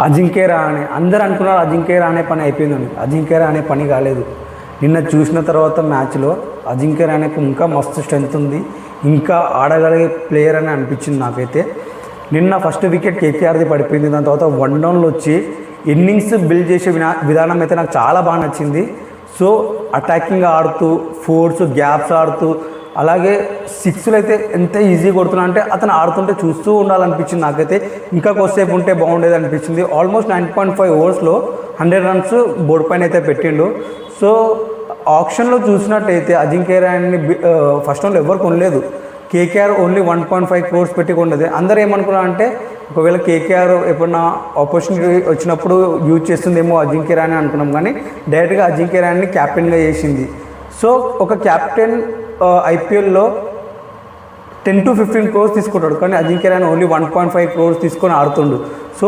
అజింక్య రహానే అందరూ అనుకున్నారు అజింక్య రహానే పని అయిపోయిందని. అజింక్య రహానే పని కాలేదు. నిన్న చూసిన తర్వాత మ్యాచ్లో అజింక్య రహానేకు ఇంకా మస్తు స్ట్రెంత్ ఉంది, ఇంకా ఆడగలిగే ప్లేయర్ అని అనిపించింది నాకైతే. నిన్న ఫస్ట్ వికెట్ కేకేఆర్ది పడిపోయింది. దాని తర్వాత 1 డౌన్లో వచ్చి ఇన్నింగ్స్ బిల్డ్ చేసే విధానం అయితే నాకు చాలా బాగా నచ్చింది. సో అటాకింగ్ ఆడుతూ, ఫోర్స్ గ్యాప్స్ ఆడుతూ, అలాగే సిక్స్లు అయితే ఎంత ఈజీగా కొడుతున్నా అంటే అతను ఆడుతుంటే చూస్తూ ఉండాలనిపించింది నాకైతే. ఇంకా కొద్దిసేపు ఉంటే బాగుండేది అనిపించింది. ఆల్మోస్ట్ 9.5 ఓవర్స్లో 100 రన్స్ బోర్డు పైన అయితే పెట్టిండు. సో ఆప్షన్లో చూసినట్టయితే అజింక్య రహానేని ఫస్ట్ రౌండ్లో ఎవరు కొనలేదు. కేకేఆర్ ఓన్లీ 1.5 crores పెట్టి కొన్నది. అందరూ ఏమనుకున్నారు అంటే ఒకవేళ కేకేఆర్ ఎప్పుడన్నా ఆపర్చునిటీ వచ్చినప్పుడు యూజ్ చేస్తుందేమో అజింక్య రహానే అనుకున్నాం, కానీ డైరెక్ట్గా అజింక్య రహానేని క్యాప్టెన్గా చేసింది. సో ఒక క్యాప్టెన్ ఐపీఎల్లో 10 to 15 crores తీసుకుంటాడు, కానీ అజింక్య రహానే ఓన్లీ 1.5 crores తీసుకొని ఆడుతుండు. సో